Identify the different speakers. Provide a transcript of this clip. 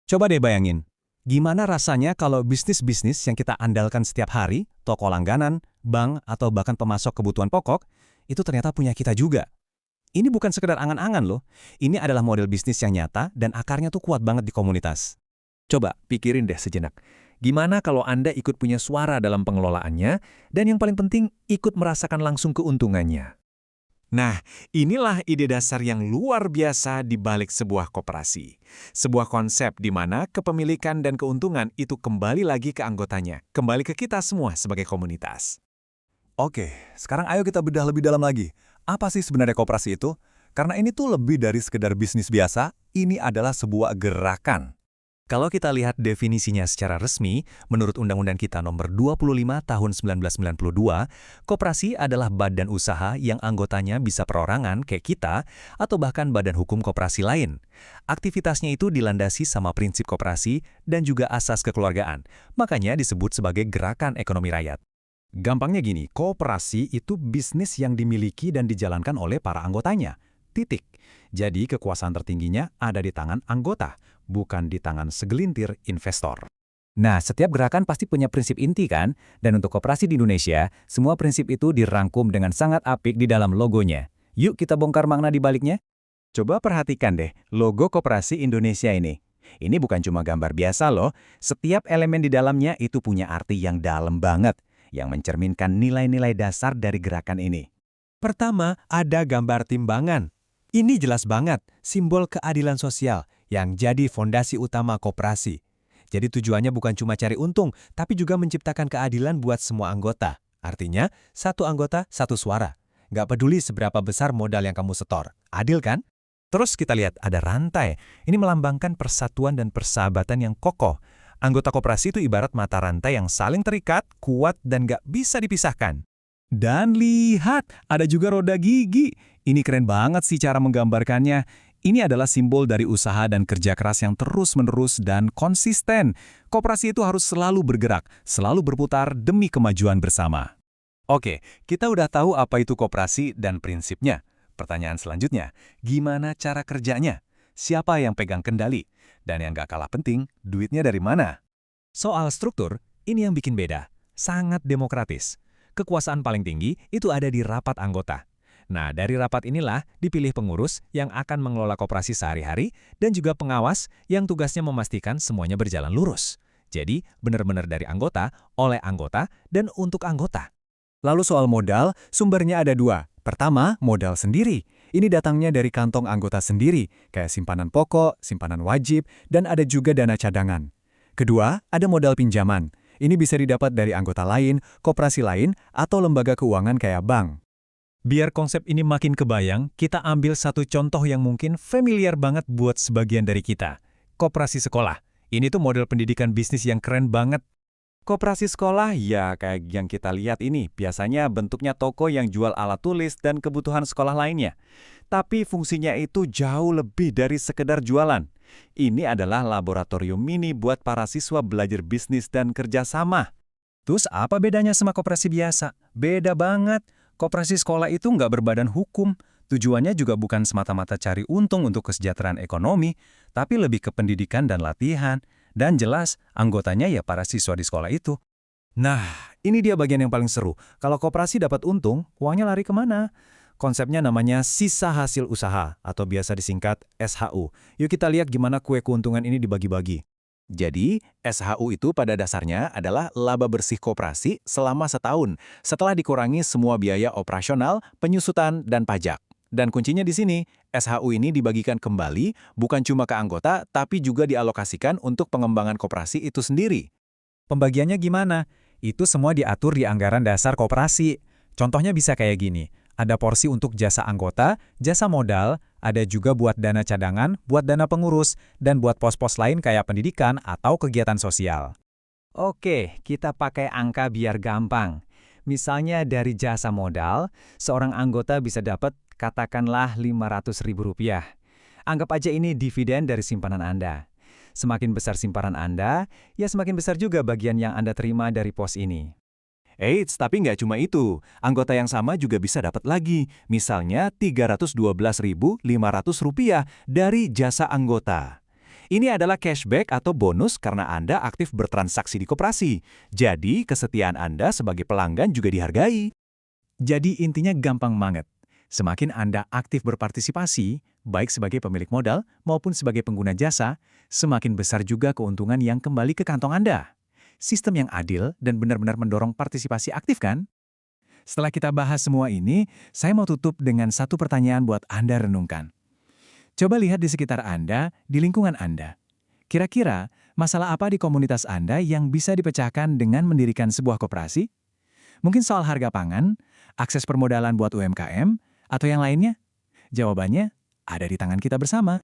Speaker 1: Coba deh bayangin, gimana rasanya kalau bisnis-bisnis yang kita andalkan setiap hari, toko langganan, bank, atau bahkan pemasok kebutuhan pokok, itu ternyata punya kita juga. Ini bukan sekedar angan-angan loh, ini adalah model bisnis yang nyata dan akarnya tuh kuat banget di komunitas.
Speaker 2: Coba pikirin deh sejenak. Gimana kalau Anda ikut punya suara dalam pengelolaannya, dan yang paling penting, ikut merasakan langsung keuntungannya?
Speaker 3: Nah, inilah ide dasar yang luar biasa di balik sebuah koperasi. Sebuah konsep di mana kepemilikan dan keuntungan itu kembali lagi ke anggotanya, kembali ke kita semua sebagai komunitas.
Speaker 1: Oke, sekarang ayo kita bedah lebih dalam lagi. Apa sih sebenarnya koperasi itu? Karena ini tuh lebih dari sekedar bisnis biasa, ini adalah sebuah gerakan. Kalau kita lihat definisinya secara resmi, menurut Undang-Undang kita nomor 25 tahun 1992, koperasi adalah badan usaha yang anggotanya bisa perorangan kayak kita atau bahkan badan hukum koperasi lain. Aktivitasnya itu dilandasi sama prinsip koperasi dan juga asas kekeluargaan, makanya disebut sebagai gerakan ekonomi rakyat. Gampangnya gini, koperasi itu bisnis yang dimiliki dan dijalankan oleh para anggotanya. Titik. Jadi kekuasaan tertingginya ada di tangan anggota, bukan di tangan segelintir investor. Nah, setiap gerakan pasti punya prinsip inti kan? Dan untuk koperasi di Indonesia, semua prinsip itu dirangkum dengan sangat apik di dalam logonya. Yuk kita bongkar makna di baliknya. Coba perhatikan deh, logo Koperasi Indonesia ini. Ini bukan cuma gambar biasa loh, setiap elemen di dalamnya itu punya arti yang dalam banget, yang mencerminkan nilai-nilai dasar dari gerakan ini. Pertama, ada gambar timbangan. Ini jelas banget, simbol keadilan sosial yang jadi fondasi utama koperasi. Jadi tujuannya bukan cuma cari untung, tapi juga menciptakan keadilan buat semua anggota. Artinya, satu anggota, satu suara. Nggak peduli seberapa besar modal yang kamu setor. Adil kan? Terus kita lihat ada rantai. Ini melambangkan persatuan dan persahabatan yang kokoh. Anggota koperasi itu ibarat mata rantai yang saling terikat, kuat, dan nggak bisa dipisahkan. Dan lihat, ada juga roda gigi. Ini keren banget sih cara menggambarkannya. Ini adalah simbol dari usaha dan kerja keras yang terus-menerus dan konsisten. Koperasi itu harus selalu bergerak, selalu berputar demi kemajuan bersama. Oke, kita udah tahu apa itu koperasi dan prinsipnya. Pertanyaan selanjutnya, gimana cara kerjanya? Siapa yang pegang kendali? Dan yang gak kalah penting, duitnya dari mana? Soal struktur, ini yang bikin beda. Sangat demokratis. Kekuasaan paling tinggi itu ada di rapat anggota. Nah, dari rapat inilah dipilih pengurus yang akan mengelola koperasi sehari-hari dan juga pengawas yang tugasnya memastikan semuanya berjalan lurus. Jadi, benar-benar dari anggota, oleh anggota, dan untuk anggota. Lalu soal modal, sumbernya ada dua. Pertama, modal sendiri. Ini datangnya dari kantong anggota sendiri, kayak simpanan pokok, simpanan wajib, dan ada juga dana cadangan. Kedua, ada modal pinjaman. Ini bisa didapat dari anggota lain, koperasi lain, atau lembaga keuangan kayak bank. Biar konsep ini makin kebayang, kita ambil satu contoh yang mungkin familiar banget buat sebagian dari kita. Koperasi sekolah. Ini tuh model pendidikan bisnis yang keren banget. Koperasi sekolah, ya kayak yang kita lihat ini, biasanya bentuknya toko yang jual alat tulis dan kebutuhan sekolah lainnya. Tapi fungsinya itu jauh lebih dari sekedar jualan. Ini adalah laboratorium mini buat para siswa belajar bisnis dan kerjasama. Terus apa bedanya sama koperasi biasa? Beda banget. Koperasi sekolah itu nggak berbadan hukum. Tujuannya juga bukan semata-mata cari untung untuk kesejahteraan ekonomi, tapi lebih ke pendidikan dan latihan. Dan jelas, anggotanya ya para siswa di sekolah itu. Nah, ini dia bagian yang paling seru. Kalau koperasi dapat untung, uangnya lari kemana? Konsepnya namanya sisa hasil usaha, atau biasa disingkat SHU. Yuk kita lihat gimana kue keuntungan ini dibagi-bagi. Jadi, SHU itu pada dasarnya adalah laba bersih koperasi selama setahun, setelah dikurangi semua biaya operasional, penyusutan, dan pajak. Dan kuncinya di sini, SHU ini dibagikan kembali bukan cuma ke anggota, tapi juga dialokasikan untuk pengembangan koperasi itu sendiri. Pembagiannya gimana? Itu semua diatur di anggaran dasar koperasi. Contohnya bisa kayak gini. Ada porsi untuk jasa anggota, jasa modal, ada juga buat dana cadangan, buat dana pengurus, dan buat pos-pos lain kayak pendidikan atau kegiatan sosial. Oke, kita pakai angka biar gampang. Misalnya dari jasa modal, seorang anggota bisa dapat katakanlah Rp500.000. Anggap aja ini dividen dari simpanan Anda. Semakin besar simpanan Anda, ya semakin besar juga bagian yang Anda terima dari pos ini. Eits, tapi nggak cuma itu. Anggota yang sama juga bisa dapat lagi. Misalnya Rp312.500 dari jasa anggota. Ini adalah cashback atau bonus karena Anda aktif bertransaksi di koperasi. Jadi, kesetiaan Anda sebagai pelanggan juga dihargai.
Speaker 2: Jadi intinya gampang banget. Semakin Anda aktif berpartisipasi, baik sebagai pemilik modal maupun sebagai pengguna jasa, semakin besar juga keuntungan yang kembali ke kantong Anda. Sistem yang adil dan benar-benar mendorong partisipasi aktif kan? Setelah kita bahas semua ini, saya mau tutup dengan satu pertanyaan buat Anda renungkan. Coba lihat di sekitar Anda, di lingkungan Anda. Kira-kira, masalah apa di komunitas Anda yang bisa dipecahkan dengan mendirikan sebuah koperasi? Mungkin soal harga pangan, akses permodalan buat UMKM, atau yang lainnya? Jawabannya ada di tangan kita bersama.